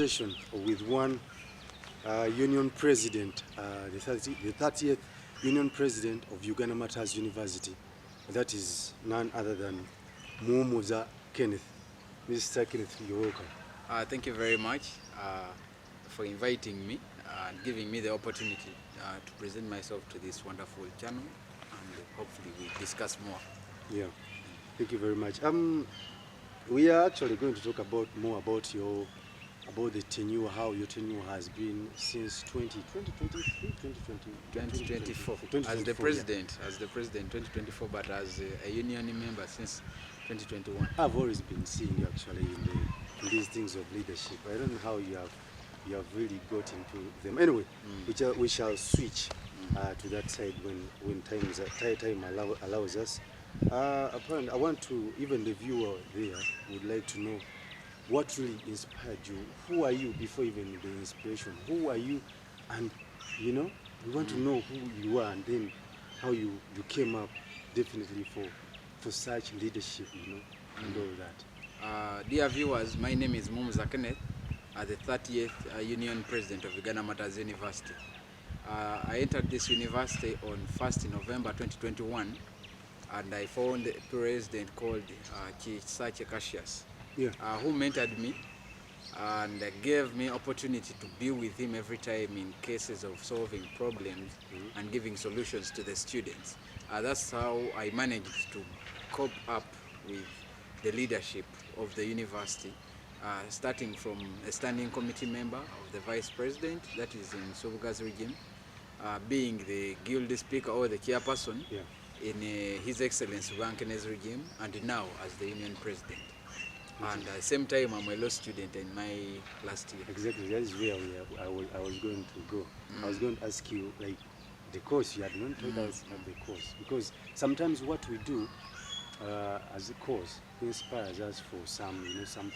conversation with one union president, the 30th union president of Uganda Martyrs University. That is none other than Muhumuza Kenneth. Mr. Kenneth, you're welcome. Thank you very much for inviting me and giving me the opportunity to present myself to this wonderful channel, and hopefully we discuss more. Yeah, thank you very much. We are actually going to talk more about the tenure, how your tenure has been since 2024. As the president, 2024, but as a union member since 2021. I've always been seeing you actually in these things of leadership. I don't know how you have really got into them. Anyway, we shall switch to that side when time allows us. Apparently, I want to, even the viewer there would like to know what really inspired you. Who are you before even the inspiration? Who are you? And we want to know who you are, and then how you came up definitely for such leadership, and all that. Dear viewers, my name is Muhumuza Kenneth, the 30th Union President of Uganda Martyrs University. I entered this university on 1st November 2021, and I found a president called Kenneth'S, who mentored me and gave me opportunity to be with him every time in cases of solving problems and giving solutions to the students. That's how I managed to cope up with the leadership of the university, starting from a standing committee member of the vice president, that is in Sobuga's regime, being the guild speaker or the chairperson in His Excellency Kenneth'S regime, and now as the union president. And at the same time, I'm a law student in my last year. Exactly, that is where I was going to go. I was going to ask you, like, the course. You had not told us about the course, because sometimes what we do as a course inspires us for some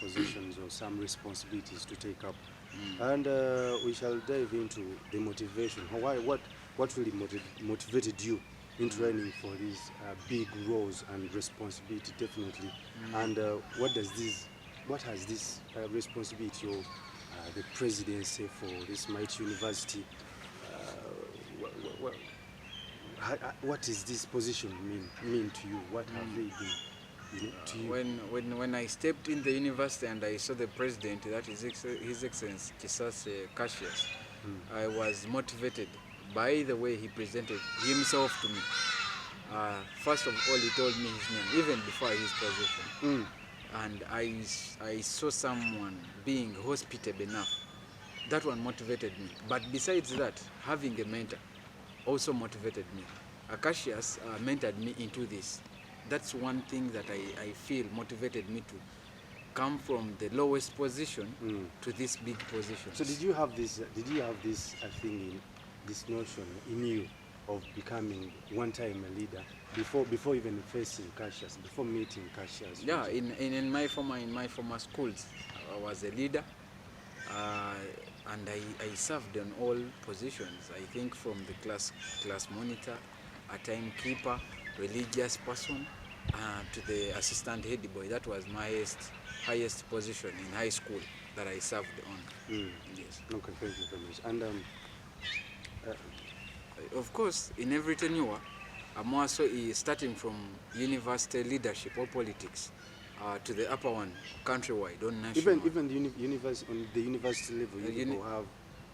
positions or some responsibilities to take up. And we shall dive into the motivation. What really motivated you in training for these big roles and responsibility, definitely? And what has this responsibility of the presidency for this mighty university, what does this position mean to you? What have they been to you? When I stepped in the university and I saw the president, that is His Excellency Kenneth'S, I was motivated by the way he presented himself to me. First of all, he told me his name, even before his position. And I saw someone being hospitable enough. That one motivated me. But besides that, having a mentor also motivated me. Kenneth'S mentored me into this. That's one thing that I feel motivated me to come from the lowest position to this big position. So did you have this thing, this notion in you of becoming one time a leader before even facing Kenneth'S, before meeting Kenneth'S? Yeah, in my former schools, I was a leader, and I served on all positions. I think from the class monitor, a timekeeper, religious person, to the assistant head boy. That was my highest position in high school that I served on. Yes. Okay, thank you very much. And of course, in every tenure, I'm also starting from university leadership or politics to the upper one, countrywide, on national. Even on the university level, you have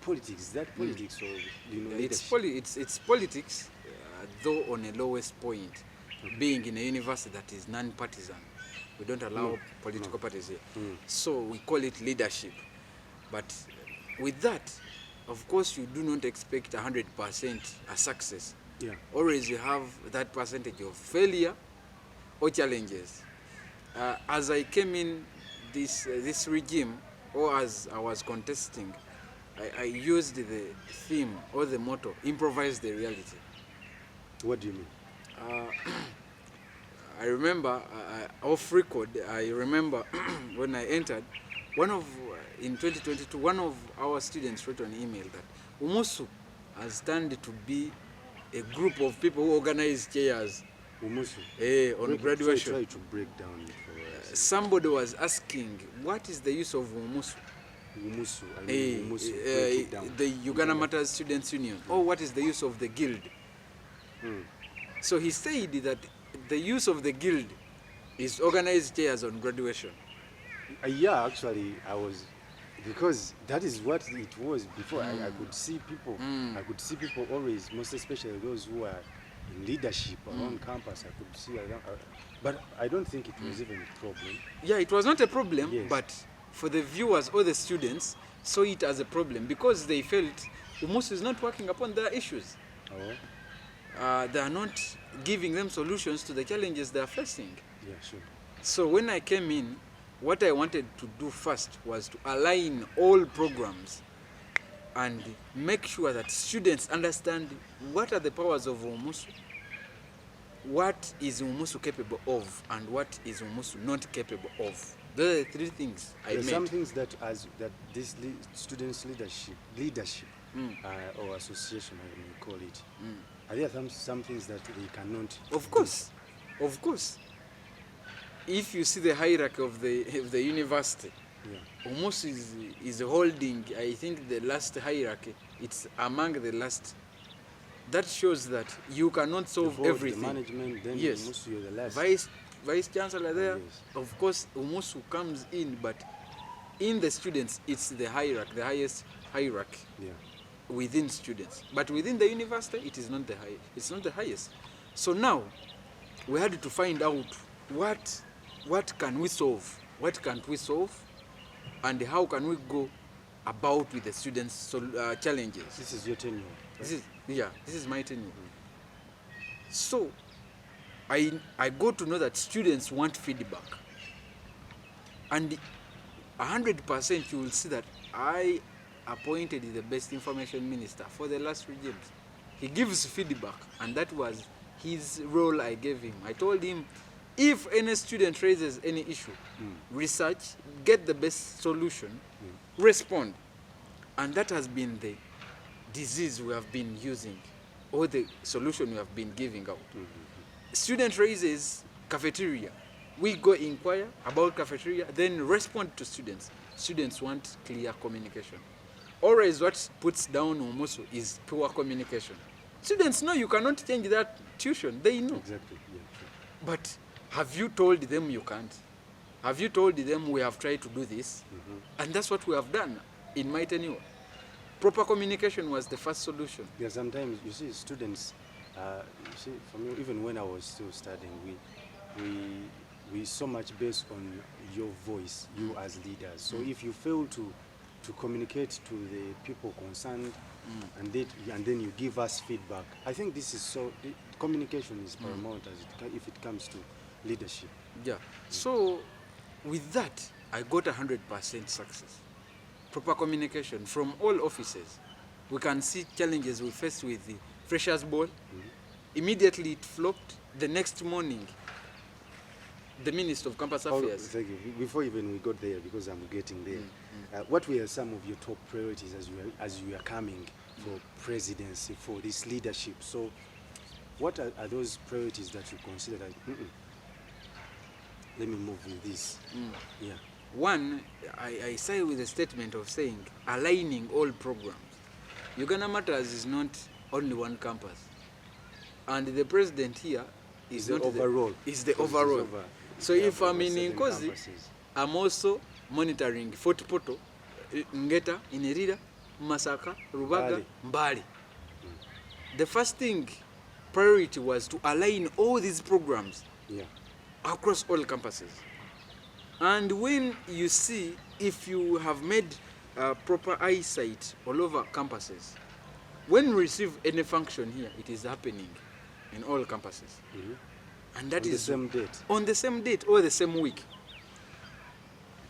politics. Is that politics or leadership? It's politics, though on a lowest point, being in a university that is non-partisan. We don't allow political parties here. So we call it leadership. But with that, of course, you do not expect 100% a success. Always you have that percentage of failure or challenges. As I came in this regime, or as I was contesting, I used the theme or the motto, improvise the reality. What do you mean? I remember, off record, I remember when I entered, in 2022, one of our students wrote an email that Umusu has turned to be a group of people who organize chairs on graduation. Try to break down for us. Somebody was asking, what is the use of Umusu? Umusu, I mean, Umusu break it down. the Uganda Martyrs Students Union. Oh, what is the use of the guild? So he said that the use of the guild is organized chairs on graduation. Yeah, actually, I was, because that is what it was before. I could see people. I could see people always, most especially those who are in leadership around campus. I could see, but I don't think it was even a problem. Yeah, it was not a problem, Yes. but for the viewers or the students saw it as a problem because they felt Umusu is not working upon their issues. Oh, They are not giving them solutions to the challenges they are facing. yeah, sure. So when I came in, what I wanted to do first was to align all programs and make sure that students understand what are the powers of Umusu, what is Umusu capable of, and what is Umusu not capable of. Those are the three things I There are made. some things that this students leadership or association, I may call it. Are there some things that they cannot? Of course, of course. If you see the hierarchy of the university, Yeah. Umusu is holding, I think, the last hierarchy. It's among the last. That shows that you cannot solve Before everything. The management, then Yes. Umusu, you're the last. Vice chancellor there. Yes. Of course, Umusu comes in, but in the students, it's the hierarchy, the highest hierarchy Yeah. within students. But within the university, it is not the high. It's not the highest. So now, we had to find out what can we solve, what can't we solve, and how can we go about with the students' challenges. This is your tenure. Right? This is my tenure. So I got to know that students want feedback, and 100% you will see that I appointed the best information minister for the last regimes. He gives feedback, and that was his role I gave him. I told him, if any student raises any issue, research, get the best solution, respond. And that has been the disease we have been using, or the solution we have been giving out. Student raises cafeteria. We go inquire about cafeteria, then respond to students. Students want clear communication. Always what puts down Umusu is poor communication. Students know you cannot change that tuition. They know. Exactly. Yeah. Sure. But have you told them you can't? Have you told them we have tried to do this? And that's what we have done in my tenure. Proper communication was the first solution. Yeah, sometimes you see students, you see, for me, even when I was still studying, we so much based on your voice, you as leaders. So if you fail to communicate to the people concerned, and then you give us feedback, I think this is communication is paramount if it comes to leadership. Yeah. So with that, I got 100% success. Proper communication from all offices. We can see challenges we faced with the Freshers' Ball. Immediately it flopped. The next morning, the Minister of Campus Affairs. Thank you. Before even we got there, because I'm getting there, what were some of your top priorities as you are coming for presidency, for this leadership? So what are those priorities that you consider like, let me move with this? Yeah. One, I say with a statement of saying aligning all programs. Uganda Martyrs is not only one campus, and the president here is the not overall. Is the overall. So if I'm in Nkozi, campuses. I'm also monitoring Fort Poto, Ngeta, Inerira, Masaka, Rubaga, Mbali. The first thing, priority was to align all these programs across all campuses. And when you see, if you have made proper eyesight all over campuses, when we receive any function here, it is happening in all campuses. And that is on the same date. On the same date or the same week.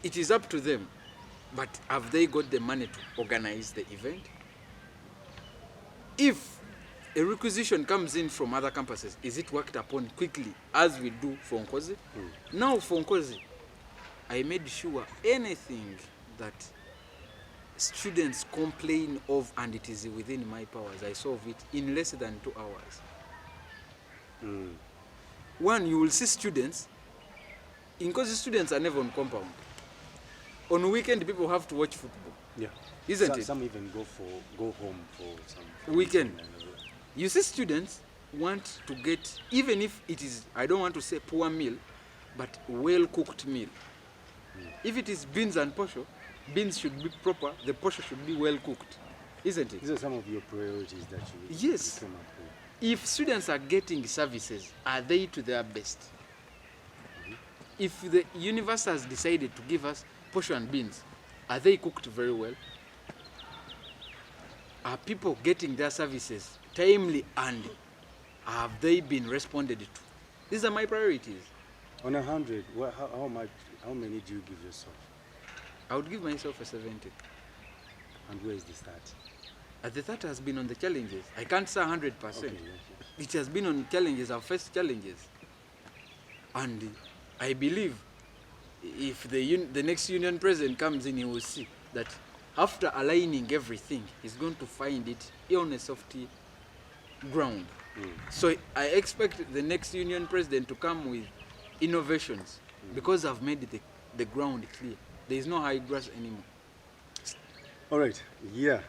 It is up to them. But have they got the money to organize the event? If a requisition comes in from other campuses, is it worked upon quickly as we do for Nkozi? Now for Nkozi, I made sure anything that students complain of and it is within my powers, I solve it in less than 2 hours. One, you will see students, Nkozi students are never on compound. On weekend, people have to watch football. Yeah. Isn't it? Some even go home for some Weekend. and all that. You see, students want to get, even if it is, I don't want to say poor meal, but well-cooked meal. If it is beans and posho, beans should be proper, the posho should be well-cooked. Isn't it? These are some of your priorities that you Yes. came up with. If students are getting services, are they to their best? If the university has decided to give us posho and beans, are they cooked very well? Are people getting their services timely and have they been responded to? These are my priorities. On 100, how many do you give yourself? I would give myself a 70. And where is the start? The third has been on the challenges. I can't say 100%. Okay, yes. It has been on challenges, our first challenges. And I believe if the next union president comes in, he will see that after aligning everything, he's going to find it on a softy ground. So I expect the next union president to come with innovations because I've made the ground clear. There is no high grass anymore. All right, yeah.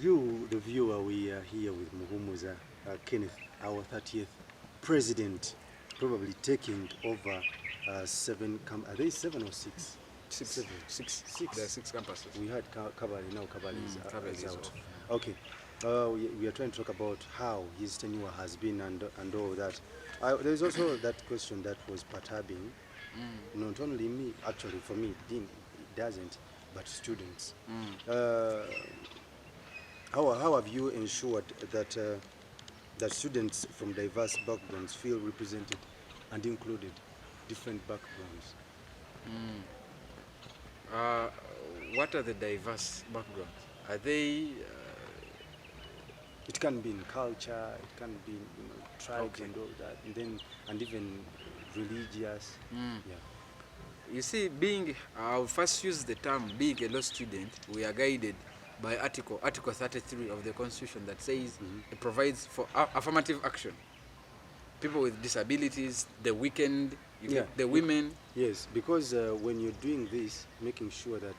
You, the viewer, we are here with Muhumuza, Kenneth, our 30th president, probably taking over are they 7 or 6? Six. There are 6 campuses. We had Kabali, now Kabali is is out. off. Okay, we are trying to talk about how his tenure has been and all that. There is also that question that was perturbing, not only me, actually for me, it doesn't, but students. How have you ensured that that students from diverse backgrounds feel represented and included, different backgrounds? What are the diverse backgrounds? Are they? It can be in culture, it can be in tribes Okay. and all that, and even religious. Yeah. You see, I'll first use the term being a law student, we are guided by Article 33 of the Constitution that says it provides for affirmative action. People with disabilities, the weakened, the women. Yes, because when you're doing this, making sure that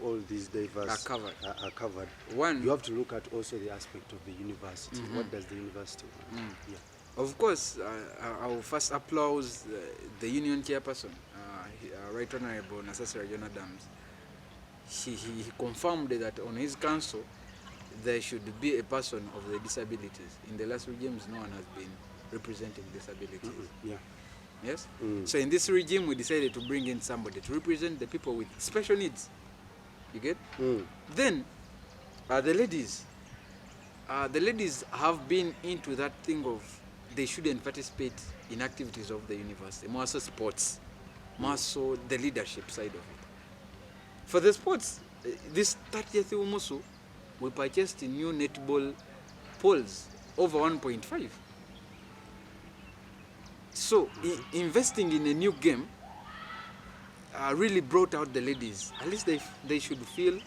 all these diverse Are covered. One, you have to look at also the aspect of the university. What does the university want? Yeah. Of course, I will first applaud the union chairperson, Right Honorable Nasasira John Adams. He confirmed that on his council there should be a person of the disabilities. In the last regimes, no one has been representing disabilities. Yeah. Yes? So in this regime, we decided to bring in somebody to represent the people with special needs. You get? Then, the ladies have been into that thing of they shouldn't participate in activities of the university, more so sports, more so the leadership side of it. For the sports, this 30th Umusu, we purchased new netball poles over 1.5. So investing in a new game really brought out the ladies. At least they should feel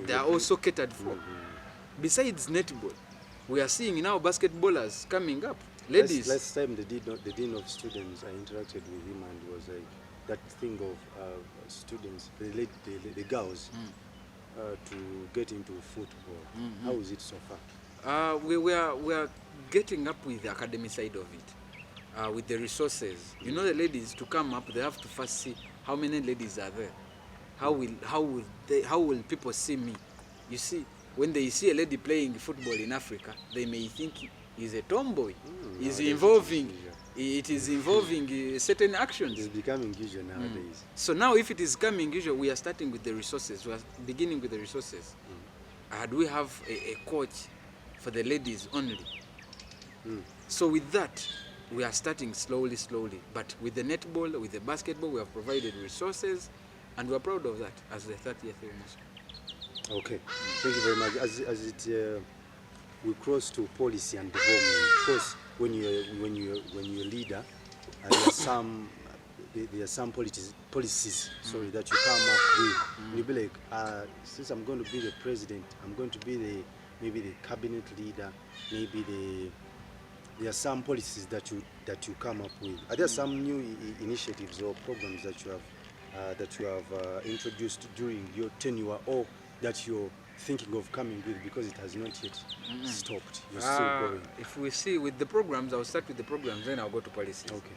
they are also catered for. Besides netball, we are seeing now basketballers coming up. Ladies. Last time the dean of students, I interacted with him and was like that thing of students, the girls, to get into football. How is it so far? We are getting up with the academy side of it, with the resources. You know, the ladies to come up, they have to first see how many ladies are there. How will people see me? You see, when they see a lady playing football in Africa, they may think he's a tomboy. It is involving certain actions. It's becoming usual nowadays. So now if it is coming usual, we are starting with the resources. We are beginning with the resources. Do we have a coach for the ladies only? So with that, we are starting slowly. But with the netball, with the basketball, we have provided resources, and we are proud of that as the 30th university. Okay, thank you very much. We cross to policy and development. Of course, when you're a leader, there are some policies that you come up with. You'll be like, since I'm going to be the president, I'm going to be maybe the cabinet leader, there are some policies that you come up with. Are there some new initiatives or programs that you have that you have introduced during your tenure, or that you're thinking of coming with, because it has not yet stopped? You're still going. If we see with the programs, I'll start with the programs, then I'll go to policies. Okay.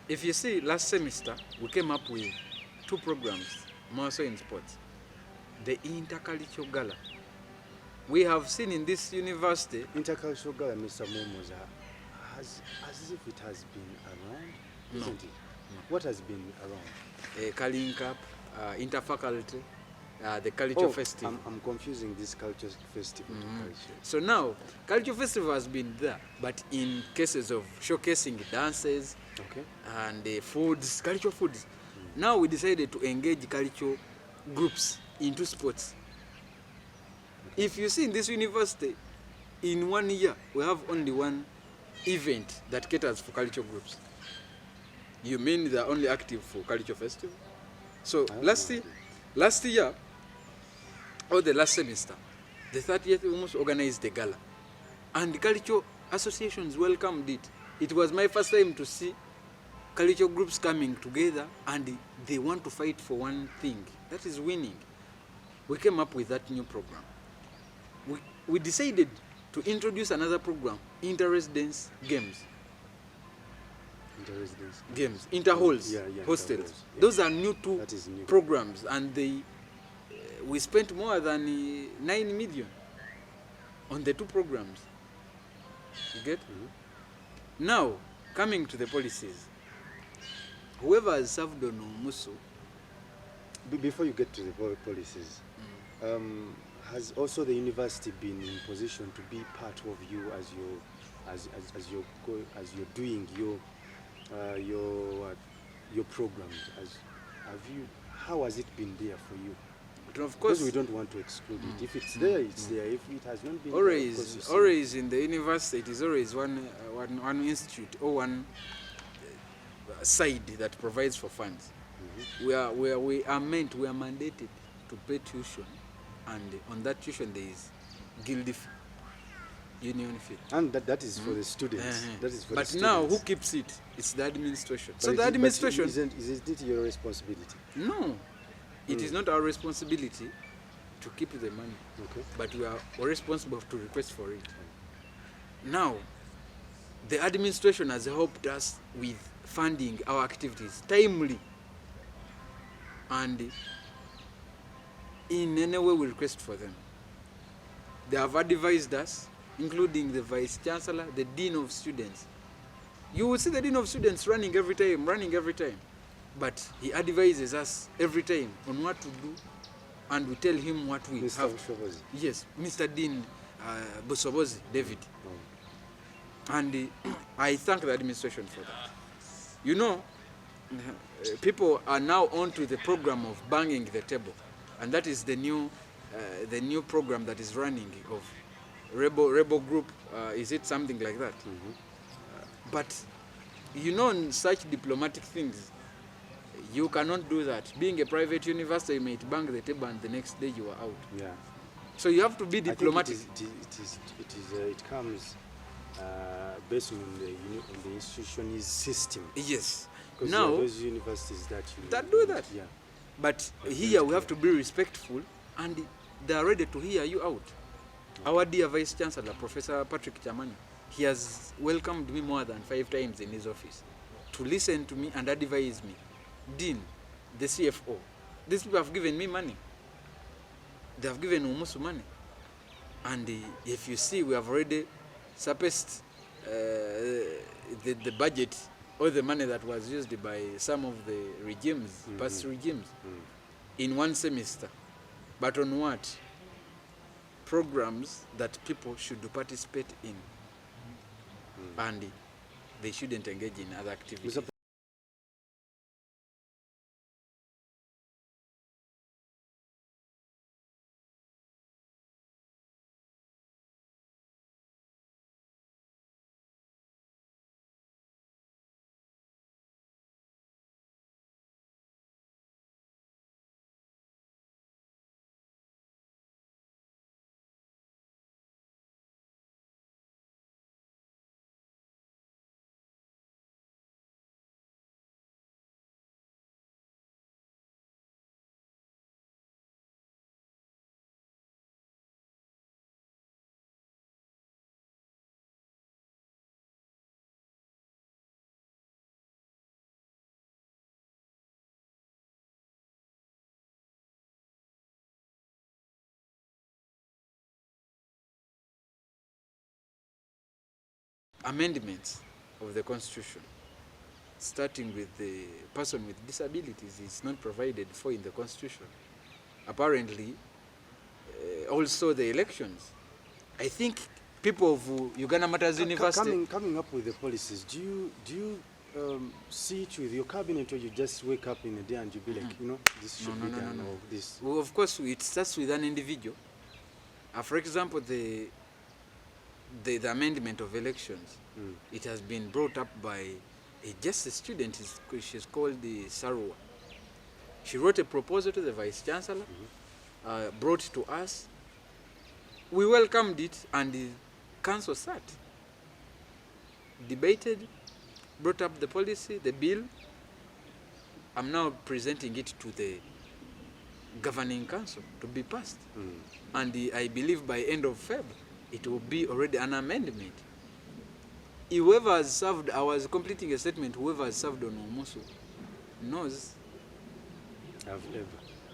If you see, last semester, we came up with 2 programs, more so in sports. The intercultural gala. We have seen in this university... Intercultural gala, Mr. Muhumuza, as if it has been around, isn't it? No. What has been around? Culling Cup, interfaculty, the culture festival. I'm confusing this culture festival to culture. So now, culture festival has been there, but in cases of showcasing dances, Okay. and foods, cultural foods. Now we decided to engage cultural groups into sports. If you see in this university, in 1 year, we have only 1 event that caters for cultural groups. You mean they're only active for cultural festival? So last year, or the last semester, the 30th almost organized the gala. And the cultural associations welcomed it. It was my first time to see cultural groups coming together and they want to fight for one thing, that is winning. We came up with that new program. We decided to introduce another program, inter-residence games. Inter-residence Games, inter-halls, hostels. inter-halls, yeah. Those are new 2 That is new. programs, and we spent more than 9 million on the 2 programs. You get? Now, coming to the policies, whoever has served on Umusu... Before you get to the policies, has also the university been in position to be part of you as you're doing your programs? How has it been there for you? But of course, because we don't want to exclude it. If it's there, it's there. If it has not been always in the university, it is always one institute or one side that provides for funds. We are mandated to pay tuition, and on that tuition there is guild fee, union fee. And that is for the students. That is for but the now students. who keeps it? It's the administration. But So the administration... Isn't it your responsibility? No, it is not our responsibility to keep the money. Okay. But we are responsible to request for it. Now, the administration has helped us with funding our activities timely, and in any way we request for them. They have advised us, including the Vice Chancellor, the Dean of Students. You will see the Dean of Students running every time, but he advises us every time on what to do, and we tell him what we Mr. have. Bushobozi. Yes, Mr. Dean Bushobozi, David. And I thank the administration for that. You know, people are now onto the program of banging the table, and that is the new program that is running of rebel group. Is it something like that? But you know, in such diplomatic things, you cannot do that. Being a private university, you might bang the table and the next day you are out. Yeah. So you have to be diplomatic. It comes based on the institution's system. Yes. Because Now, there are those universities that do that. Yeah. But here we have to be respectful, and they are ready to hear you out. Our dear Vice Chancellor, Professor Patrick Chamani, he has welcomed me more than 5 times in his office to listen to me and advise me. Dean, the CFO, these people have given me money. They have given Umusu money. And if you see, we have already surpassed the budget or the money that was used by some of the regimes, past regimes, in 1 semester. But on what? Programs that people should participate in. And they shouldn't engage in other activities. amendments of the Constitution, starting with the person with disabilities, is not provided for in the Constitution. Apparently, also the elections. I think people of Uganda Martyrs University... Coming up with the policies, do you see it with your cabinet, or you just wake up in a day and you be like, this should be done, or this? Well, of course, it starts with an individual. For example, the amendment of elections, it has been brought up by just a student. She's called the Sarua. She wrote a proposal to the Vice Chancellor, brought it to us. We welcomed it, and the council sat, debated, brought up the policy, the bill. I'm now presenting it to the governing council to be passed. And I believe by end of Feb, it will be already an amendment. Whoever has served, I was completing a statement, whoever has served on Muhumuza knows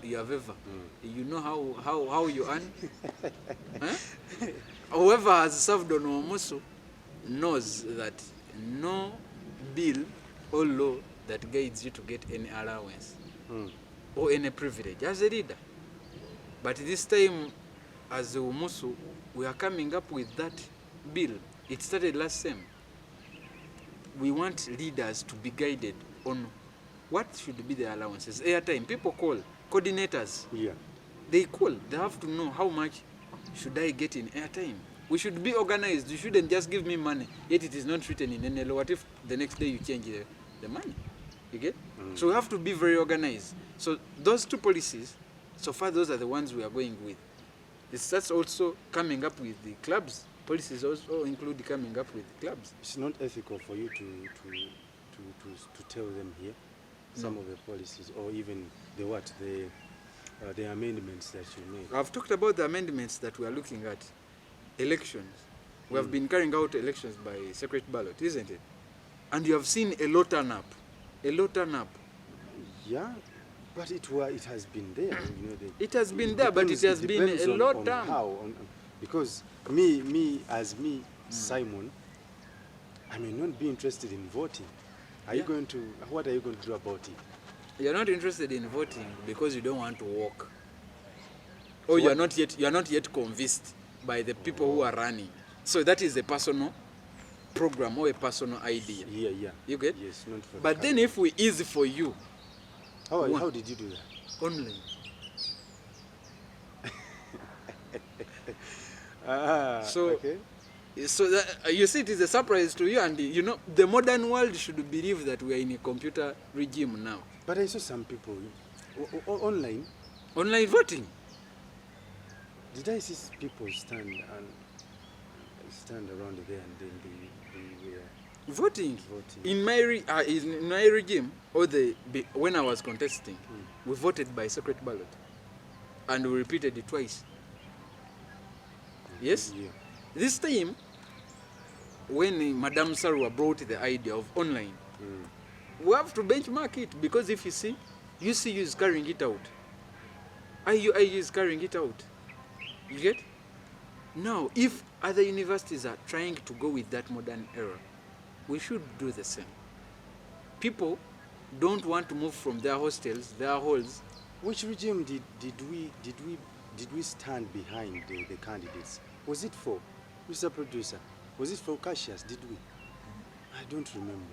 you have ever. You know how you earn? Huh? Whoever has served on Muhumuza knows that no bill or law that guides you to get any allowance or any privilege as a leader. But this time, as a Muhumuza, we are coming up with that bill. It started last sem. We want leaders to be guided on what should be the allowances. Airtime, people call, coordinators. Yeah. They call, they have to know how much should I get in airtime. We should be organized. You shouldn't just give me money, yet it is not written in any law. What if the next day you change the money? You get? So we have to be very organized. So those two policies, so far those are the ones we are going with. That's also coming up with the clubs. Policies also include coming up with clubs. It's not ethical for you to tell them here some of the policies, or even the amendments that you made. I've talked about the amendments that we are looking at. Elections. We have been carrying out elections by secret ballot, isn't it? And you have seen a lot turn up. A lot turn up. Yeah, but it has been there. It has been there, but it has been a lot turn. Because me, Simon, I may not be interested in voting. What are you going to do about it? You're not interested in voting because you don't want to walk. Or you are not yet convinced by the people who are running. So that is a personal program or a personal idea. Yeah. You get? Yes, not for But then if we easy for you. How did you do that? Online. Okay. So that, you see, it is a surprise to you, and the modern world should believe that we are in a computer regime now. But I saw some people online voting. Did I see people stand around there, and then they were voting? In my regime, when I was contesting, we voted by secret ballot, and we repeated it twice. Yes. Yeah. This time, when Madame Sarwa brought the idea of online, we have to benchmark it, because if you see is carrying it out. IUI is carrying it out. You get? Now, if other universities are trying to go with that modern era, we should do the same. People don't want to move from their hostels, their halls. Which regime did we stand behind the candidates? Was it for Mr. Producer? Was it for Cassius? Did we? I don't remember.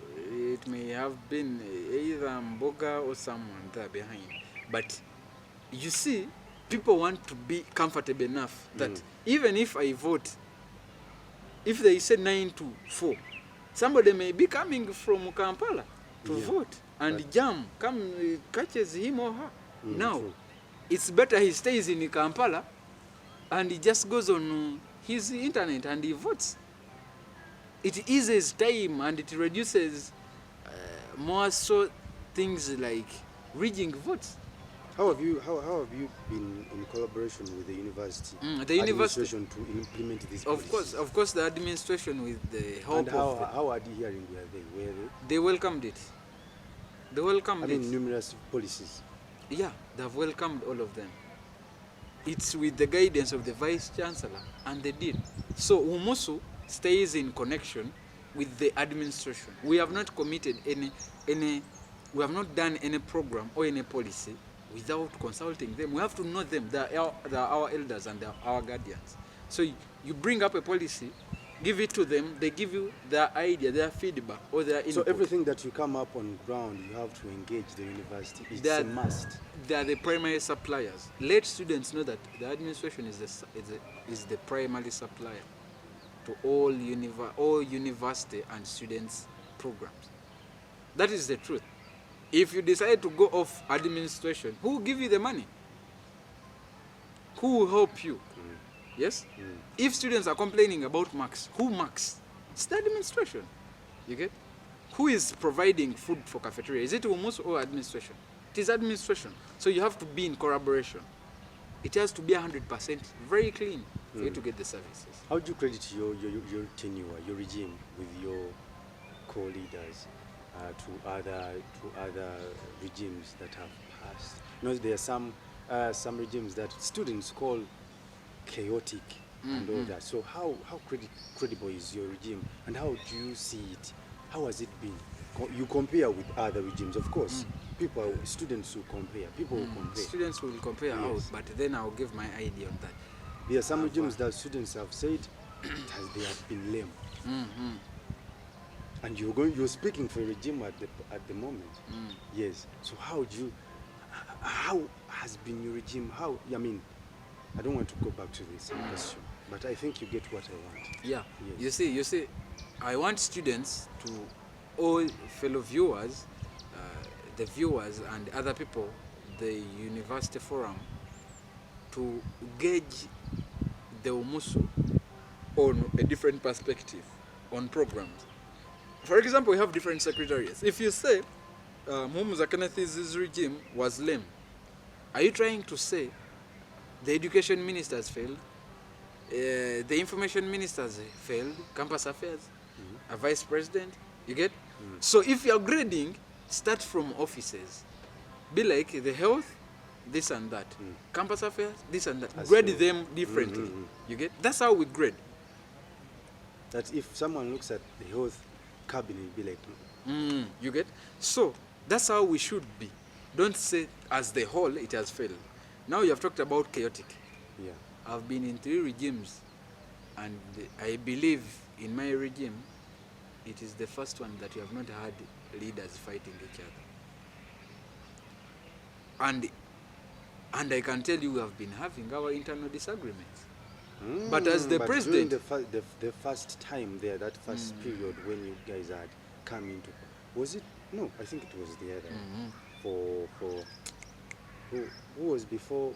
It may have been either Mboga or someone there behind. But you see, people want to be comfortable enough that even if I vote, if they say 9-4, somebody may be coming from Kampala to vote, and Jam catches him or her. Now, it's better he stays in Kampala and he just goes on his internet and he votes. It eases time and it reduces more so things like rigging votes. How have you been in collaboration with the university? The university administration to implement this? Of course, the administration with the help of. How are they hearing? Were they? They welcomed it. They welcomed it. Numerous policies. Yeah, they've welcomed all of them. It's with the guidance of the Vice Chancellor, and they did. So Muhumuza stays in connection with the administration. We have not committed any we have not done any program or any policy without consulting them. We have to know them. They are our elders and they are our guardians. So you bring up a policy, give it to them, they give you their idea, their feedback, or their input. So everything that you come up on ground, you have to engage the university. It's a must. They are the primary suppliers. Let students know that the administration is the primary supplier to all university and students programs. That is the truth. If you decide to go off administration, who will give you the money? Who will help you? Yes? If students are complaining about marks, who marks? It's the administration. You get? Who is providing food for cafeteria? Is it Muhumuza or administration? It is administration. So you have to be in collaboration. It has to be 100% very clean for you to get the services. How do you credit your tenure, your regime, with your co-leaders to other regimes that have passed? You know, there are some regimes that students call chaotic and all that. So how credible is your regime, and how do you see it? How has it been? You compare with other regimes, of course. Students will compare. People will compare. Students will compare out, but then I'll give my idea on that. There are some regimes that students have said they have been lame. And you're speaking for a regime at the moment. Yes. So how has been your regime? I mean, I don't want to go back to this question, but I think you get what I want. Yeah. Yes. You see, I want students to, all fellow viewers, the viewers and other people, the university forum, to gauge the Muhumuza on a different perspective on programs. For example, we have different secretariats. If you say Muhumuza Kenneth'S regime was lame, are you trying to say the education ministers failed, the information ministers failed, campus affairs, a vice president, you get? So if you're grading, start from offices. Be like the health, this and that. Campus affairs, this and that. Grade them differently. You get? That's how we grade. That if someone looks at the health cabinet, be like, you get? So that's how we should be. Don't say as the whole it has failed. Now you have talked about chaotic. yeah. I've been in 3 regimes, and I believe in my regime, it is the first one that you have not had leaders fighting each other. And I can tell you we have been having our internal disagreements. But as the president, during the first time there, that first period when you guys had come into, was it? No, I think it was the other. For who was before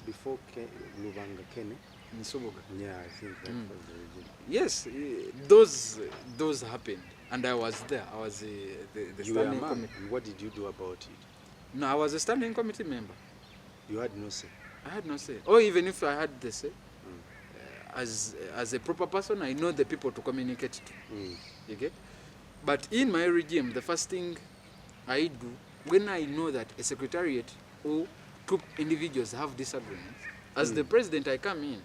Lubanga Kenneth? Nsoboga. Yeah, I think that was the regime. Yes, those happened, and I was there. I was the You were a standing man, committee. and what did you do about it? No, I was a standing committee member. You had no say. I had no say. Or even if I had the say, as a proper person, I know the people to communicate to. You get? But in my regime, the first thing I do, when I know that a secretariat or 2 individuals have disagreements, as the president, I come in,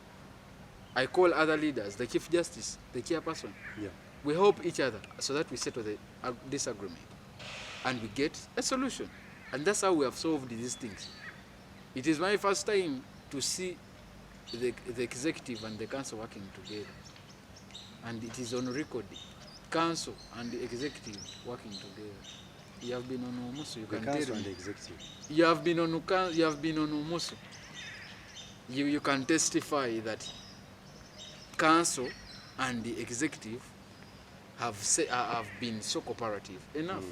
I call other leaders, the chief justice, the chairperson. Yeah. We help each other so that we settle the disagreement, and we get a solution. And that's how we have solved these things. It is my first time to see the executive and the council working together, and it is on record. Council and the executive working together. You have been on Muhumuza, you The can tell council and the me. executive. You have been on Muhumuza. You can testify that council and the executive have been so cooperative enough.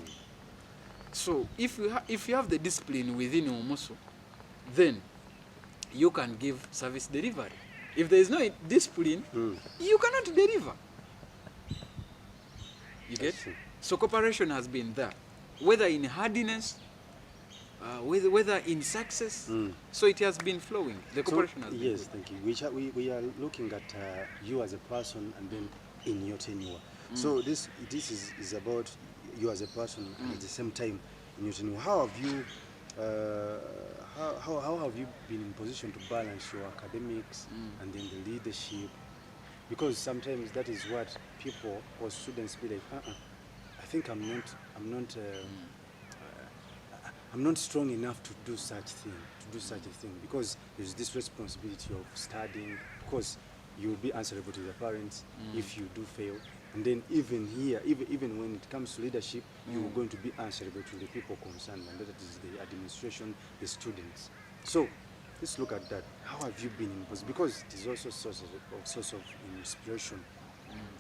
So if you have the discipline within Muhumuza, then you can give service delivery. If there is no discipline, you cannot deliver. You get? So cooperation has been there, whether in hardiness, whether in success. So it has been flowing. The cooperation has been Yes, good. thank you. We are looking at you as a person, and then in your tenure. So this is about you as a person, and at the same time in your tenure. How have you how have you been in position to balance your academics and then the leadership? Because sometimes that is what people or students be like, think I'm not strong enough to do such a thing, because there's this responsibility of studying. Of course, you'll be answerable to the parents if you do fail. And then even here, even when it comes to leadership, you're going to be answerable to the people concerned, and that is the administration, the students. So let's look at that. How have you been in position? Because it is also a source of inspiration.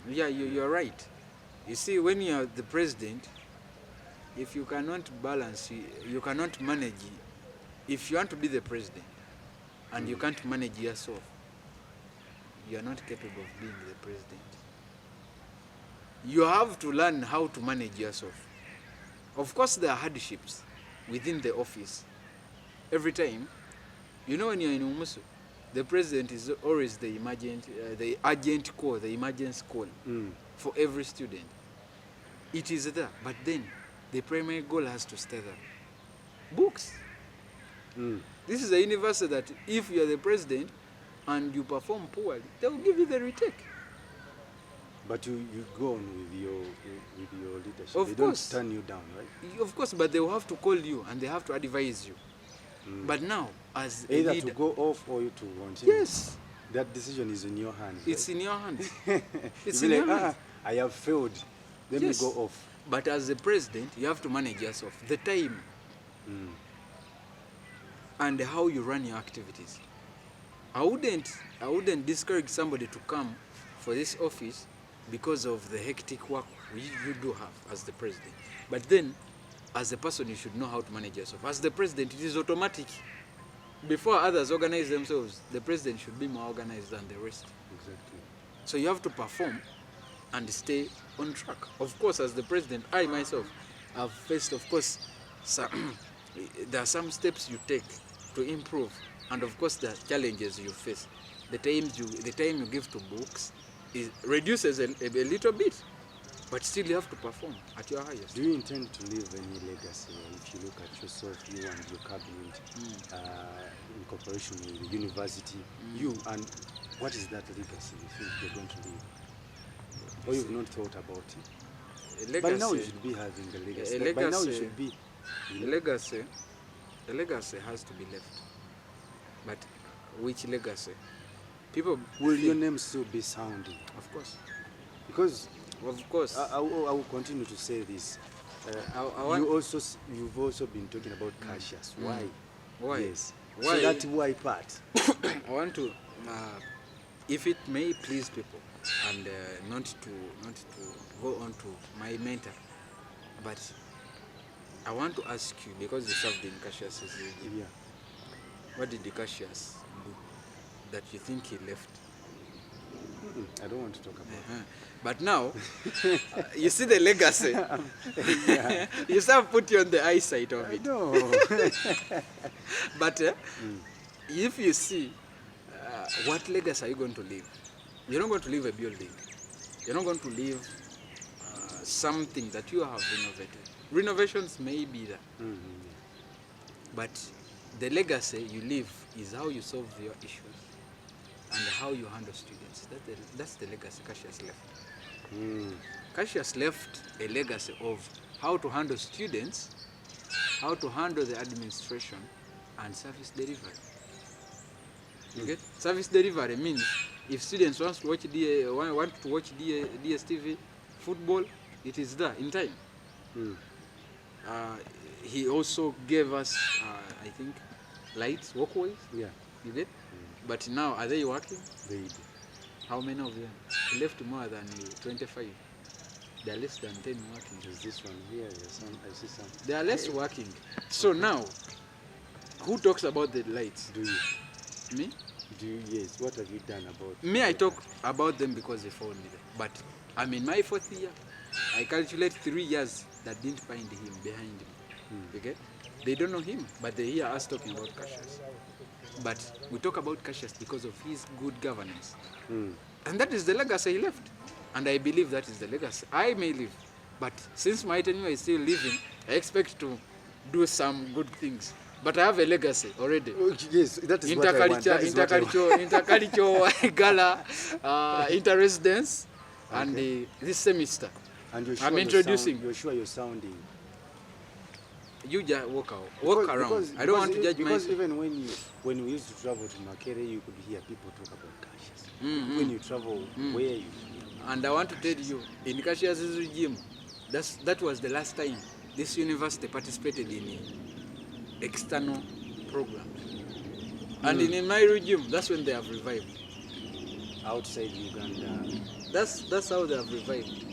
Yeah, you're right. You see, when you're the president, if you cannot balance, you cannot manage. If you want to be the president and you can't manage yourself, you are not capable of being the president. You have to learn how to manage yourself. Of course, there are hardships within the office. Every time, you know, when you're in Muhumuza, the president is always the urgent call, the emergency call for every student. It is there, but then the primary goal has to stay there. Books. This is a university that if you are the president and you perform poorly, they will give you the retake. But you go on with your leadership. Of they course. Don't turn you down, right? Of course, but they will have to call you and they have to advise you. But now, as a Either leader, to go off or you to continue. yes, That decision is in your hands. it's right? in your hands. It's You'll in be your like, hands. I have failed. Let Yes. me go off. But as the president, you have to manage yourself, the time, and how you run your activities. I wouldn't discourage somebody to come for this office because of the hectic work you do have as the president. But then, as a person, you should know how to manage yourself. As the president, it is automatic. Before others organize themselves, the president should be more organized than the rest. Exactly. So you have to perform and stay on track. Of course, as the president, I myself have faced, of course, there are some steps you take to improve, and of course, there are challenges you face. The time you give to books reduces a little bit, but still you have to perform at your highest. Do you intend to leave any legacy? If you look at yourself, you and your cabinet, in cooperation with the university, you, and what is that legacy you think you're going to leave? Or you've not thought about it? A legacy, By now you should be having the legacy. a By now you legacy- should be. a legacy has to be left. But which legacy? People Will feel- your name still be sounding? Of course. Because Of course. I will continue to say this. I want- You've also been talking about Cassius. Why? Why? Yes. Why? So that why part. I want to, if it may please people, and not to go on to my mentor, but I want to ask you, because you served in Cassius's regime, Yeah. what did the Cassius do that you think he left? I don't want to talk about it. But now, you see the legacy. Yeah. You start put you on the eyesight of it. No. But if you see, what legacy are you going to leave? You're not going to leave a building. You're not going to leave something that you have renovated. Renovations may be there, but the legacy you leave is how you solve your issues and how you handle students. That's the legacy Cassius left. Cassius left a legacy of how to handle students, how to handle the administration, and service delivery. You get? Service delivery means if students want to watch DSTV, football, it is there in time. He also gave us, I think, lights, walkways. Yeah. You get? But now, are they working? They do. How many of them? He left more than 25. There are less than 10 working. There's this one here. There's some. I see some. They are less working. So now, who talks about the lights? Do you? Me? Do you? Yes. What have you done about? Me, I talk about them because they found me there. But I'm in my 4th year. I calculate 3 years that didn't find him behind me. You get? They don't know him, but they hear us talking about Cassius. But we talk about Cassius because of his good governance. And that is the legacy he left. And I believe that is the legacy I may leave. But since my tenure is still living, I expect to do some good things. But I have a legacy already. Oh, yes, that is what I want. That is what I want. Intercultural gala, inter-residence, and this semester. And you're sure I'm introducing. You're sure you're sounding. You just walk out, walk around. I don't want to judge because myself. even when we used to travel to Makere, you could hear people talk about Cassius. Mm-hmm. When you travel where you And I want to tell you, in Cassius's regime, that was the last time this university participated in external programs. And in my regime, that's when they have revived. outside Uganda. That's how they have revived.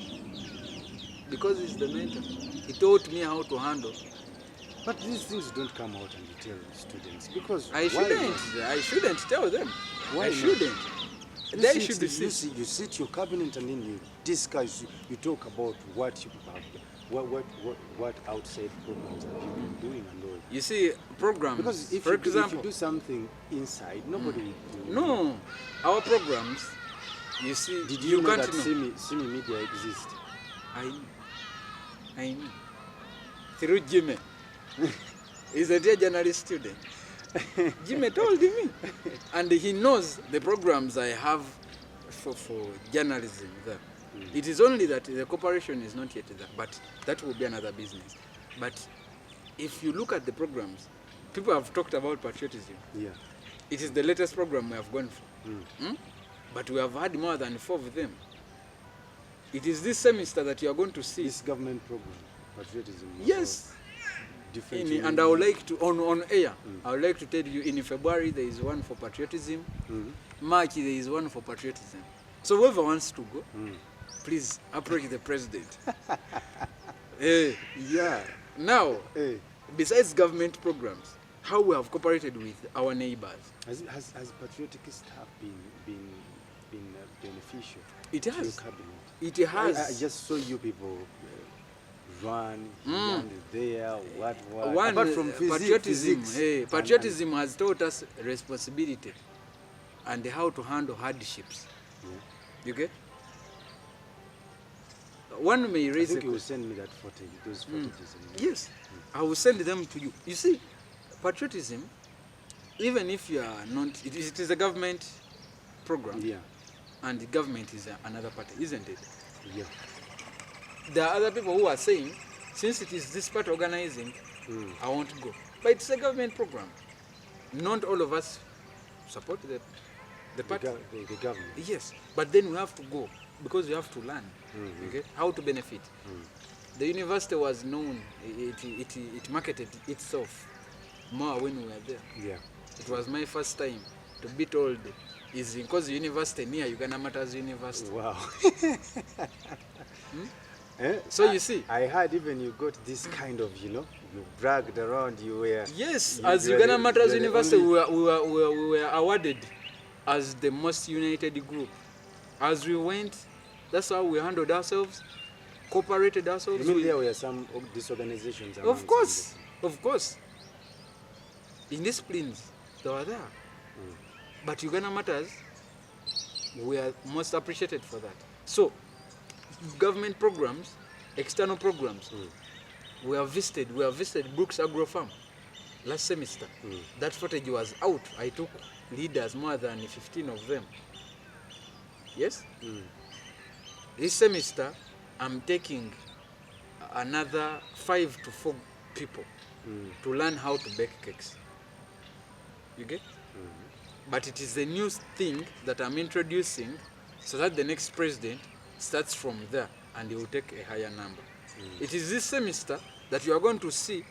Because it's the mentor. He taught me how to handle. But these things don't come out and you tell students because I shouldn't tell them. Why I not? shouldn't. They should see. You sit your cabinet and then you discuss. You talk about what you have, what outside programs have you been doing and all. You see, programs. Because if you do something inside, nobody will do. No, our programs. You see, Did you know can't that semi media exists? I know. Through Jimmy. He's a dear journalist student. Jimmy told me. And he knows the programs I have for journalism there. It is only that the cooperation is not yet there, but that will be another business. But if you look at the programs, people have talked about patriotism. Yeah. It is the latest program we have gone for. But we have had more than 4 of them. It is this semester that you are going to see. This government program, patriotism. Yes. And I would like to, on air, I would like to tell you, in February there is one for patriotism. March there is one for patriotism. So whoever wants to go, please approach the president. Yeah. Now, besides government programs, how we have cooperated with our neighbors. Has patriotic stuff been beneficial? It to has. your cabinet? It has. I just saw you people run there, what. One, apart from patriotism. physics, Patriotism has taught us responsibility and how to handle hardships. You get? One may raise I think you will send me that footage, those footages. Yes, I will send them to you. You see, patriotism, even if you are not, it is a government program. Yeah. And the government is another party, isn't it? Yeah. There are other people who are saying, since it is this party organizing, I want to go. But it's a government program. Not all of us support the party. The government. Yes, but then we have to go because we have to learn okay, how to benefit. The university was known, it marketed itself more when we were there. Yeah. It was my first time to be told is because the university near Uganda Martyrs University. Wow. So you see. I heard even you got this kind of, you bragged around, you were... Yes, as Uganda Martyrs University, we were awarded as the most united group. As we went, that's how we handled ourselves, cooperated ourselves. You mean there were some disorganizations? Of course, of course. Indisciplines, they were there. But Uganda Martyrs, we are most appreciated for that. So, government programs, external programs, we have visited Brooks Agro Farm last semester. That footage was out. I took leaders, more than 15 of them. Yes? This semester, I'm taking another 5 to 4 people to learn how to bake cakes. You get? But it is a new thing that I'm introducing so that the next president starts from there and he will take a higher number. It is this semester that you are going to see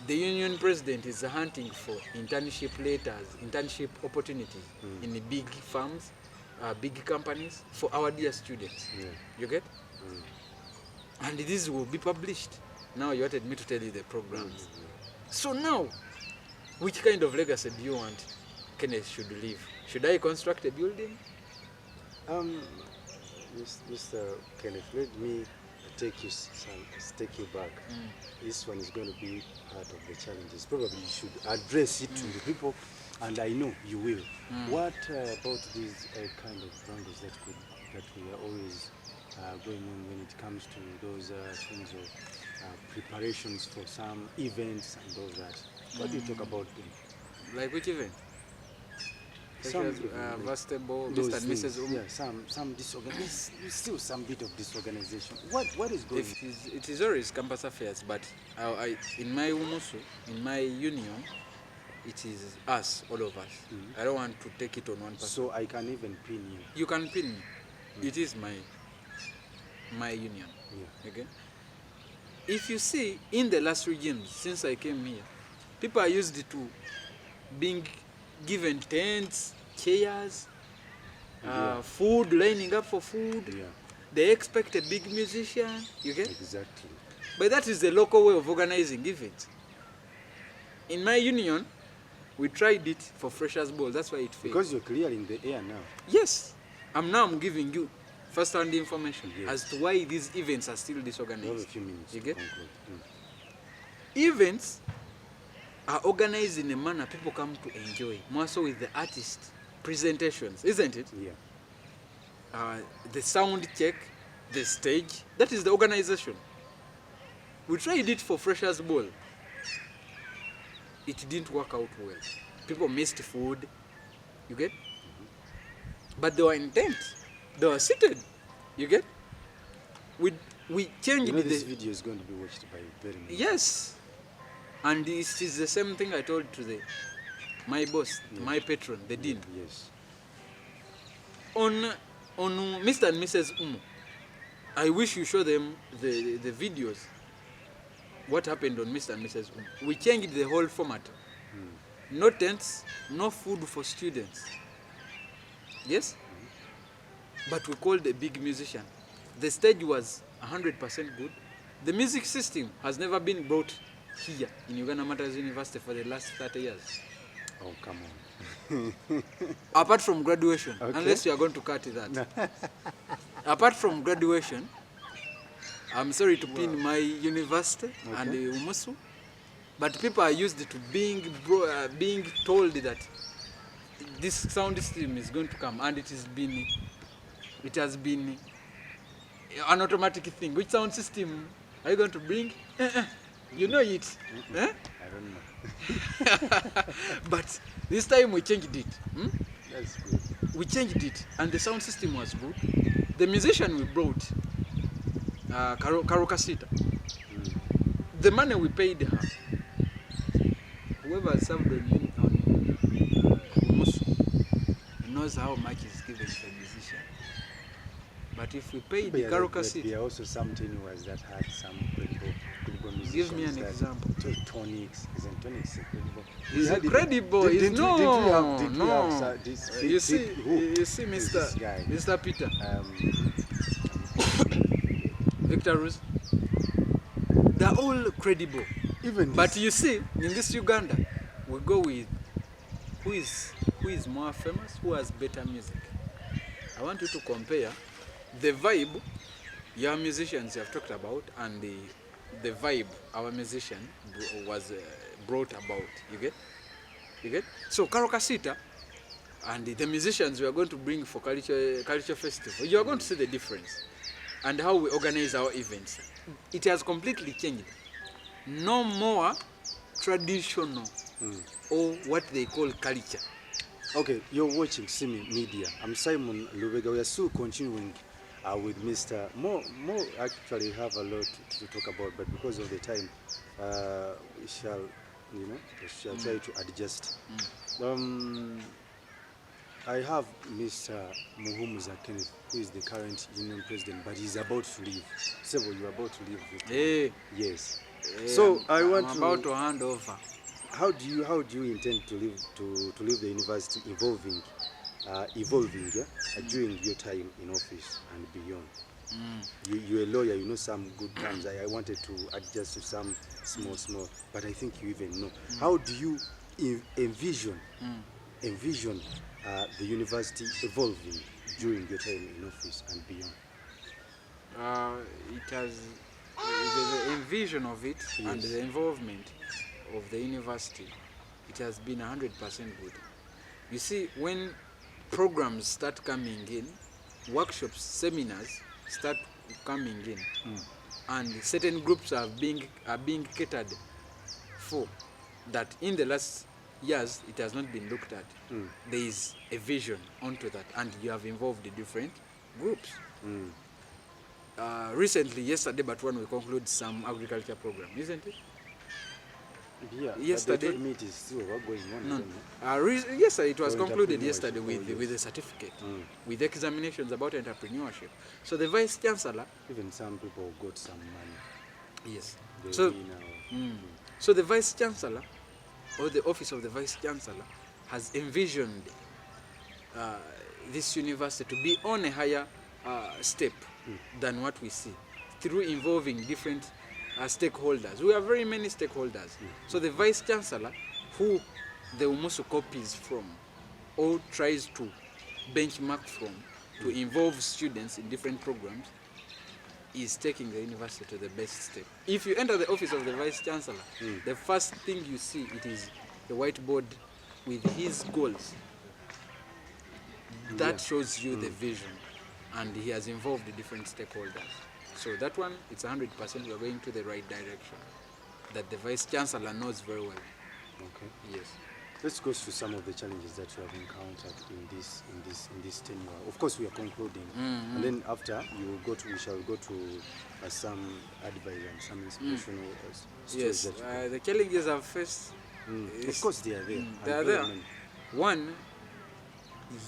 the union president is hunting for internship letters, internship opportunities in the big firms, big companies for our dear students. You get? And this will be published. Now you wanted me to tell you the programs. So now, which kind of legacy do you want Kenneth should leave? Should I construct a building? Mr. Kenneth, let me take you back. This one is going to be part of the challenges. Probably you should address it to the people, and I know you will. What about these kind of grounds that we are always going on when it comes to those things of preparations for some events and all that? What do you talk about them? Like which event? Freshers, Vastable, those Mr. and Mrs. things, Um. yeah, some disorganization, still some bit of disorganization. What is going on? It is always campus affairs, but in my Umusu, in my union, it is us, all of us. I don't want to take it on one person. So I can even pin you. You can pin me. It is my union. Yeah. Okay. If you see in the last regimes since I came here, people are used to being given tents, chairs, food, lining up for food. Yeah. They expect a big musician. You get? Exactly. But that is the local way of organizing events. In my union, we tried it for Freshers' Ball. That's why it failed. Because you're clearing the air now. Yes. I'm giving you first-hand information Yes. as to why these events are still We have a disorganized. few minutes You to get? conclude. Events are organized in a manner people come to enjoy, more so with the artist presentations, isn't it? Yeah. The sound check, the stage, that is the organization. We tried it for Freshers' Ball. It didn't work out well. People missed food, you get? But they were in tents. They were seated, you get? We changed You know this the... video is going to be watched by very many. Yes. And it is the same thing I told to my boss, my patron, the dean. Yes. On Mr. and Mrs. Umu, I wish you show them the videos. What happened on Mr. and Mrs. Umu. We changed the whole format. No tents, no food for students. Yes? But we called a big musician. The stage was 100% good. The music system has never been brought here in Uganda Martyrs University for the last 30 years. Oh, come on. Apart from graduation, Okay. unless you are going to cut that. Apart from graduation, I'm sorry to pin my university and Umusu, but people are used to being told that this sound system is going to come, and it has been an automatic thing. Which sound system are you going to bring? You know it. Eh? I don't know. But this time we changed it. That's good. We changed it, and the sound system was good. The musician we brought, Karokasita, the money we paid her, whoever served on Umusu knows how much is given to a musician. But if we paid the Karokasita... There are also some tenures that had some credible musicians. Give me an example. Tonics. Isn't Tonics credible? Is it credible? You see, Mr. Peter, Victor Rose, they're all credible. Even But you see, in this Uganda, we go with who is more famous, who has better music. I want you to compare the vibe your musicians have talked about and the vibe our musician was brought about. You get? So Karokasita and the musicians we are going to bring for culture festival, you are going to see the difference and how we organize our events. It has completely changed. No more traditional or what they call culture. Okay, you're watching Simi Media. I'm Simon Lubega. We are still continuing with Mr. More actually have a lot to talk about, but because of the time, we shall try to adjust. I have Mr. Muhumuza Kenneth, who is the current union president, but he's about to leave. Sebo, you're about to leave. Hey. Yes. Hey, So I'm about to hand over. How do you intend to leave the university evolving during your time in office and beyond? You're a lawyer, you know some good terms. I wanted to adjust to some small, but I think you even know. How do you envision the university evolving during your time in office and beyond? It has the envision of it and the involvement of the university. It has been 100% good. You see, when programs start coming in, workshops, seminars start coming in, and certain groups are being catered for. That in the last years it has not been looked at, Mm. there is a vision onto that, and you have involved the different groups. Mm. Recently, yesterday, but when we conclude some agriculture program, isn't it? Yeah, Yesterday- but they told me it is still going on. No. I don't know. Yes, it was For concluded entrepreneurship, yesterday oh, with yes. a certificate, Mm. with examinations about entrepreneurship. So the vice chancellor, Even some people got some money. yes. They So, win now. so the vice chancellor, or the office of the vice chancellor, has envisioned this university to be on a higher step than what we see, through involving different stakeholders. We have very many stakeholders. So the vice chancellor, who the Umusu copies from or tries to benchmark from to involve students in different programs, is taking the university to the best step. If you enter the office of the vice chancellor, the first thing you see, it is the whiteboard with his goals. That Yeah. shows you the vision, and he has involved the different stakeholders. So that one, it's 100% we are going to the right direction. That the vice chancellor knows very well. Okay. Yes. Let's go to some of the challenges that you have encountered in this tenure. Of course, we are concluding, and then after we shall go to some advice and some inspirational stories. Yes. That you The challenges I've faced. of course, they are there. They are And there. government- One,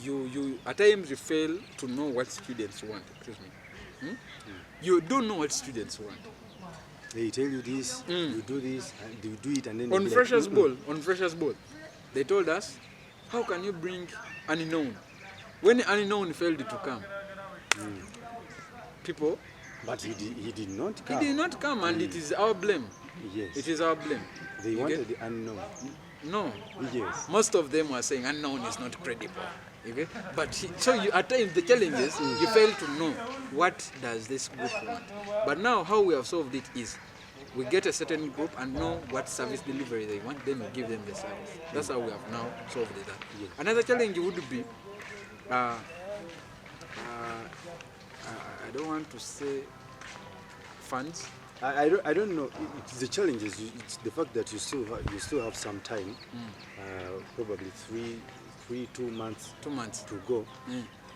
you at times you fail to know what students want. Excuse me. You don't know what students want. They tell you this, you do this, and you do it, and then On they be Freshers like, Ball, on Freshers Ball, they told us, how can you bring unknown? When unknown failed to come, people, But he did not he come. did not come, and it is our blame. Yes. It is our blame. They You wanted get? the unknown. No. Yes. Most of them were saying unknown is not credible. Okay? But so you, at times the challenges, you fail to know what does this group want. But now how we have solved it is we get a certain group and know what service delivery they want, then we give them the service. That's how we have now solved it. Another challenge would be, I don't want to say funds. I don't know. It's the challenges. It's the fact that you still have some time, probably 2 months 2 months. to go.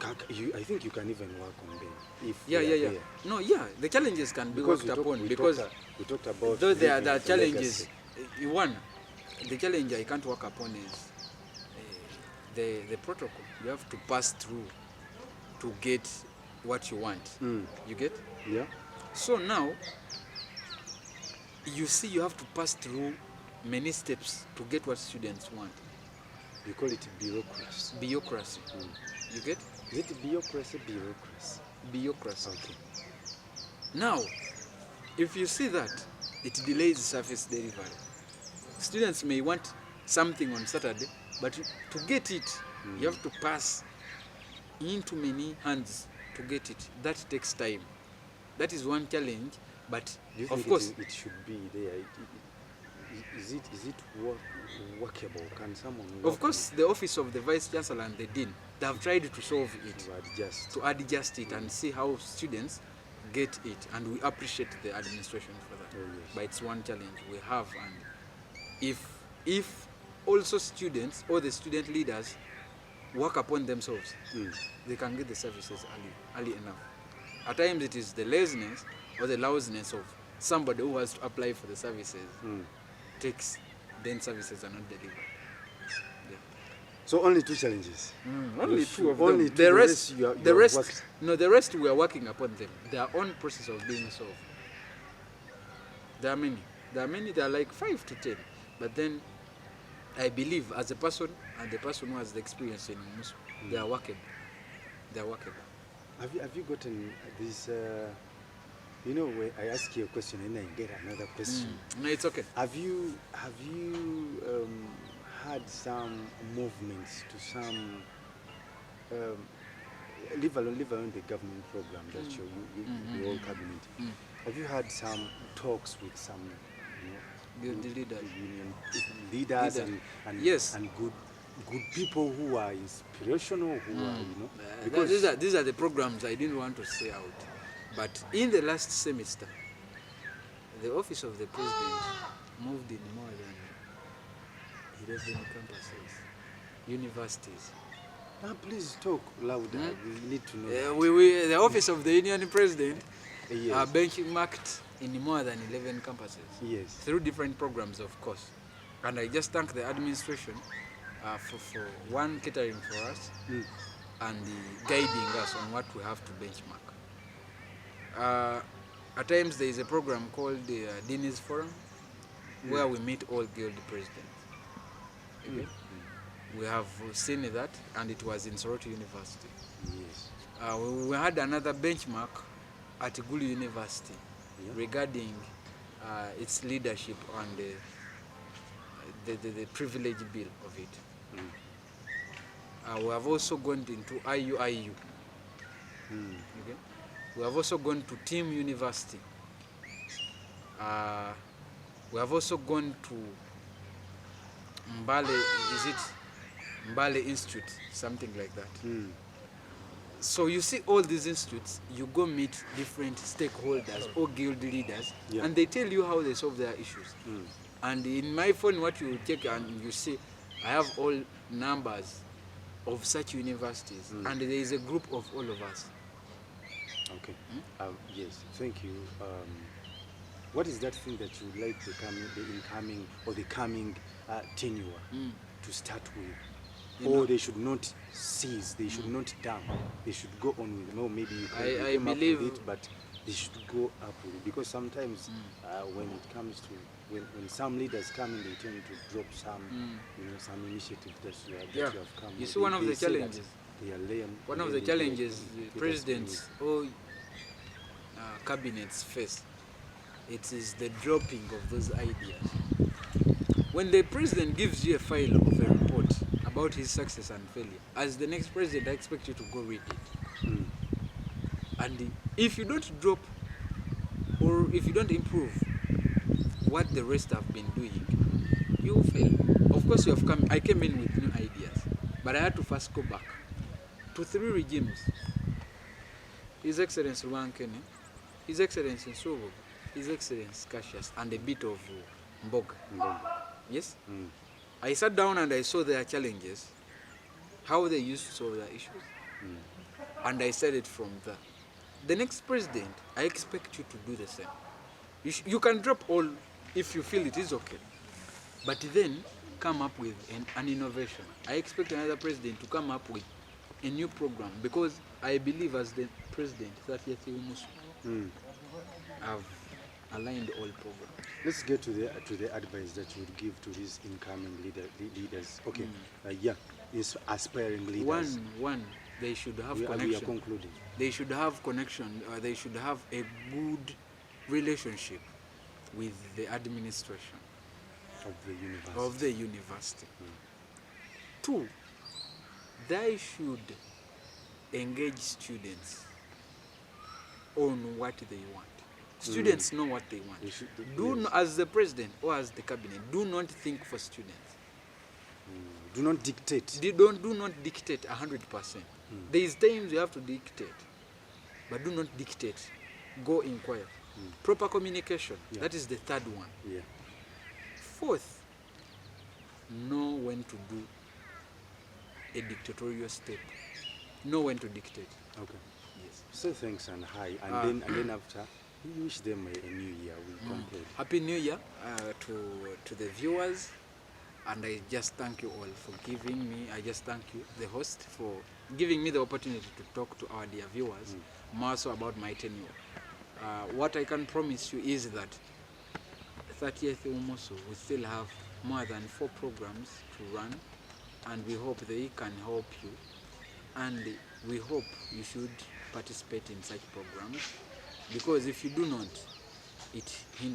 I think you can even work on them. If Yeah. they are there. No, the challenges can be Because worked upon we because talked about though there leaving are a challenges, legacy. one, the challenge I can't work upon is the protocol. You have to pass through to get what you want. You get? Yeah. So now, you see you have to pass through many steps to get what students want. We call it bureaucracy. Bureaucracy. You get? Is it bureaucracy? Bureaucracy. Bureaucracy. Okay. Now, if you see that, it delays service delivery. Students may want something on Saturday, but to get it, you have to pass into many hands to get it. That takes time. That is one challenge, but Do you of think course, it should be there? Is it workable? Can someone work of course, the office of the vice chancellor and the dean, they have tried to solve it, to adjust? it and see how students get it, and we appreciate the administration for that. Oh, yes. But it's one challenge we have, and if also students or the student leaders work upon themselves, they can get the services early enough. At times it is the laziness or the lousiness of somebody who has to apply for the services takes, then services are not delivered. Yeah. So only 2 challenges. Only 2 of Only them. two, the rest you are- you have worked. The rest we are working upon them. Their own process of being solved. There are many. There are like 5 to 10. But then I believe as a person and the person who has the experience in Musu, they are workable. They are workable. Have you gotten this? When I ask you a question and I get another question. No, it's okay. Have you had some movements to some leave alone the government program that you all cabinet? Have you had some talks with some The leaders. union leaders and Yes. and good people who are inspirational, who are Because these are the programs I didn't want to say out. But in the last semester, the office of the president moved in more than 11 campuses, universities. Please talk louder. We need to know. The office of the Union President Yes. benchmarked in more than 11 campuses. Yes. Through different programs, of course. And I just thank the administration for one, catering for us and guiding us on what we have to benchmark. At times there is a program called the Dean's Forum where we meet all guild presidents. Okay? We have seen that, and it was in Soroti University. Yes. We had another benchmark at Gulu University regarding its leadership and the privilege bill of it. We have also gone into IUIU. Okay? We have also gone to Team University. We have also gone to Mbale, is it Mbale Institute, something like that. So you see all these institutes, you go meet different stakeholders or guild leaders, and they tell you how they solve their issues. And in my phone, what you check and you see, I have all numbers of such universities, and there is a group of all of us. Okay. Yes, thank you. What is that thing that you would like the incoming or the coming tenure to start with? Or they should not cease, they should not down, they should go on with, no, maybe you can come up with it, but they should go up with it. Because sometimes when it comes to, when some leaders come in, they tend to drop some, some initiative that you have come. You see, one of the challenges, the presidents or cabinets face, it is the dropping of those ideas. When the president gives you a file of a report about his success and failure, as the next president, I expect you to go read it. And if you don't drop, or if you don't improve what the rest have been doing, you will fail. Of course, I came in with new ideas, but I had to first go back to 3 regimes. His Excellency Wankene, His Excellency Nsubu, His Excellency Cassius, and a bit of Mboga. Yes? I sat down and I saw their challenges, how they used to solve their issues. And I started from there. The next president, I expect you to do the same. You can drop all if you feel it is okay. But then come up with an innovation. I expect another president to come up with a new program, because I believe as the president, 30th Muhumuza, I've aligned all programs. Let's get to the advice that you would give to these incoming leaders. Okay, is aspiring leaders. One, they should have connection. We are concluding. They should have connection. They should have a good relationship with the administration of the university. 2, they should engage students on what they want. Students know what they want. As the president or as the cabinet, do not think for students. Do not dictate. Do not dictate 100%. There is times you have to dictate, but do not dictate. Go inquire. Proper communication. That is the 3rd one. 4th, know when to do a dictatorial step. Know when to dictate. Okay. Yes. So thanks and hi, and then after, we wish them a new year. We conclude. Happy New Year to the viewers, and I just thank you all for giving me. I just thank you, the host, for giving me the opportunity to talk to our dear viewers more so about my tenure. What I can promise you is that 30th Muhumuza we still have more than 4 programs to run, and we hope they can help you, and we hope you should participate in such programs, because if you do not, it hinders